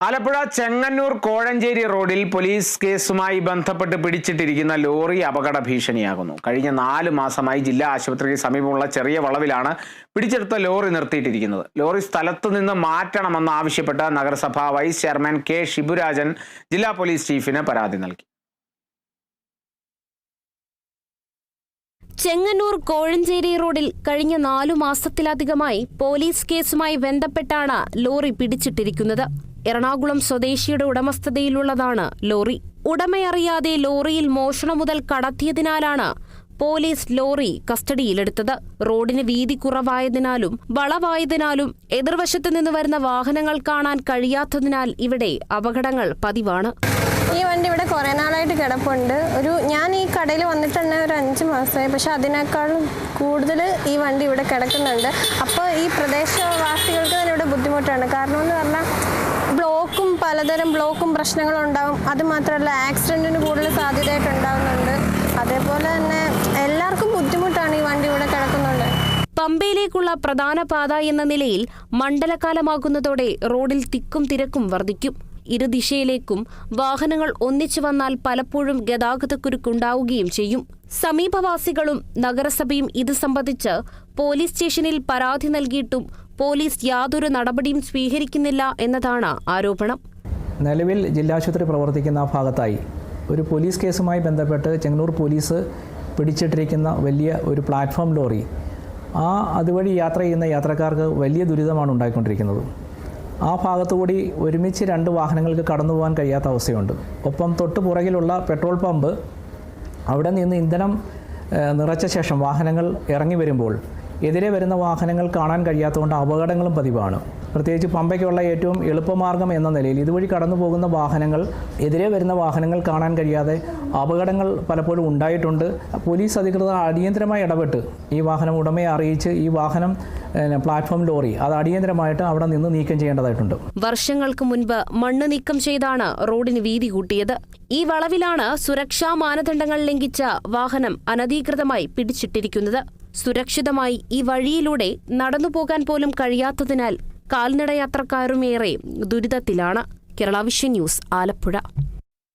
ആലപ്പുഴ ചെങ്ങന്നൂർ കോഴഞ്ചേരി റോഡിൽ പോലീസ് കേസുമായി ബന്ധപ്പെട്ട് പിടിച്ചിട്ടിരിക്കുന്ന ലോറി അപകട ഭീഷണിയാകുന്നു. കഴിഞ്ഞ 4 മാസമായി ജില്ലാ ആശുപത്രിക്ക് സമീപമുള്ള ചെറിയ വളവിലാണ് പിടിച്ചെടുത്ത ലോറി നിർത്തിയിട്ടിരിക്കുന്നത്. ലോറി സ്ഥലത്തു നിന്ന് മാറ്റണമെന്ന് ആവശ്യപ്പെട്ട് നഗരസഭാ വൈസ് ചെയർമാൻ കെ ഷിബുരാജൻ ജില്ലാ പോലീസ് ചീഫിന് പരാതി നൽകി. ചെങ്ങന്നൂർ കോഴഞ്ചേരി റോഡിൽ കഴിഞ്ഞ 4 മാസത്തിലധികമായി പോലീസ് കേസുമായി ബന്ധപ്പെട്ടാണ് ലോറി പിടിച്ചിട്ടിരിക്കുന്നത്. എറണാകുളം സ്വദേശിയുടെ ഉടമസ്ഥതയിലുള്ളതാണ് ലോറി. ഉടമയറിയാതെ ലോറിയിൽ മോഷണം മുതൽ കടത്തിയതിനാലാണ് പോലീസ് ലോറി കസ്റ്റഡിയിലെടുത്തത്. റോഡിന് വീതി കുറവായതിനാലും വളവായതിനാലും എതിർവശത്തു നിന്ന് വരുന്ന വാഹനങ്ങൾ കാണാൻ കഴിയാത്തതിനാൽ ഇവിടെ അപകടങ്ങൾ പതിവാണ്. ഈ വണ്ടി ഇവിടെ കുറേ നാളായിട്ട് കിടപ്പുണ്ട്. ഞാൻ ഈ കടയിൽ വന്നിട്ട് തന്നെ ഒരു 5 മാസമായി. പക്ഷെ അതിനേക്കാളും കൂടുതൽ ഈ വണ്ടി ഇവിടെ കിടക്കുന്നുണ്ട്. അപ്പോൾ ഈ പ്രദേശവാസികൾക്ക് തന്നെ ഇവിടെ ബുദ്ധിമുട്ടാണ്. കാരണം എന്ന് പറഞ്ഞാൽ പലതരം ബ്ലോക്കും പ്രശ്നങ്ങളും ഉണ്ടാകും. അതുമാത്രമല്ല ആക്സിഡന്റിന് കൂടുതൽ സാധ്യതയായിട്ടുണ്ടാകുന്നുണ്ട്. അതേപോലെ തന്നെ എല്ലാവർക്കും ബുദ്ധിമുട്ടാണ് ഈ വണ്ടി ഇവിടെ കിടക്കുന്നുണ്ട്. പമ്പയിലേക്കുള്ള പ്രധാന പാത എന്ന നിലയിൽ മണ്ഡലകാലമാകുന്നതോടെ റോഡിൽ തിക്കും തിരക്കും വർദ്ധിക്കും. ഇരുദിശയിലേക്കും വാഹനങ്ങൾ ഒന്നിച്ചു വന്നാൽ പലപ്പോഴും ഗതാഗതക്കുരുക്കുണ്ടാവുകയും ചെയ്യും. സമീപവാസികളും നഗരസഭയും ഇത് സംബന്ധിച്ച് പോലീസ് സ്റ്റേഷനിൽ പരാതി നൽകിയിട്ടും പോലീസ് യാതൊരു നടപടിയും സ്വീകരിക്കുന്നില്ല എന്നതാണ് ആരോപണം. നിലവിൽ ജില്ലാശുപത്രി പ്രവർത്തിക്കുന്ന ഭാഗത്തായി ഒരു പോലീസ് കേസുമായി ബന്ധപ്പെട്ട് ചെങ്ങന്നൂർ പോലീസ് പിടിച്ചിട്ടിരിക്കുന്ന വലിയ ഒരു പ്ലാറ്റ്ഫോം ലോറി അതുവഴി യാത്ര ചെയ്യുന്ന യാത്രക്കാർക്ക് വലിയ ദുരിതമാണ് ഉണ്ടായിക്കൊണ്ടിരിക്കുന്നത്. ആ ഭാഗത്തുകൂടി ഒരുമിച്ച് 2 വാഹനങ്ങൾക്ക് കടന്നു പോകാൻ കഴിയാത്ത അവസ്ഥയുണ്ട്. ഒപ്പം തൊട്ട് പുറകിലുള്ള പെട്രോൾ പമ്പ് അവിടെ നിന്ന് ഇന്ധനം നിറച്ച ശേഷം വാഹനങ്ങൾ ഇറങ്ങി വരുമ്പോൾ എതിരെ വരുന്ന വാഹനങ്ങൾ കാണാൻ കഴിയാത്തതുകൊണ്ട് അപകടങ്ങളും പതിവാണ്. പ്രത്യേകിച്ച് പമ്പയ്ക്കുള്ള ഏറ്റവും എളുപ്പമാർഗം എന്ന നിലയിൽ ഇതുവഴി കടന്നു പോകുന്ന വാഹനങ്ങൾ എതിരെ വരുന്ന വാഹനങ്ങൾ കാണാൻ കഴിയാതെ അപകടങ്ങൾ പലപ്പോഴും ഉണ്ടായിട്ടുണ്ട്. പോലീസ് അധികൃതർ അടിയന്തരമായി ഇടപെട്ട് ഈ വാഹനം ഉടമയെ അറിയിച്ച് ഈ വാഹനം പ്ലാറ്റ്ഫോം ലോറി അത് അടിയന്തരമായിട്ട് അവിടെ നിന്ന് നീക്കം ചെയ്യേണ്ടതായിട്ടുണ്ട്. വർഷങ്ങൾക്ക് മുൻപ് മണ്ണ് നീക്കം ചെയ്താണ് റോഡിന് വീതി കൂട്ടിയത്. ഈ വളവിലാണ് സുരക്ഷാ മാനദണ്ഡങ്ങൾ ലംഘിച്ച വാഹനം അനധികൃതമായി പിടിച്ചിട്ടിരിക്കുന്നത്. സുരക്ഷിതമായി ഈ വഴിയിലൂടെ നടന്നുപോകാൻ പോലും കഴിയാത്തതിനാൽ കാൽനടയാത്രക്കാരുമേറെ ദുരിതത്തിലാണ്. Kerala vision news, Alappuzha.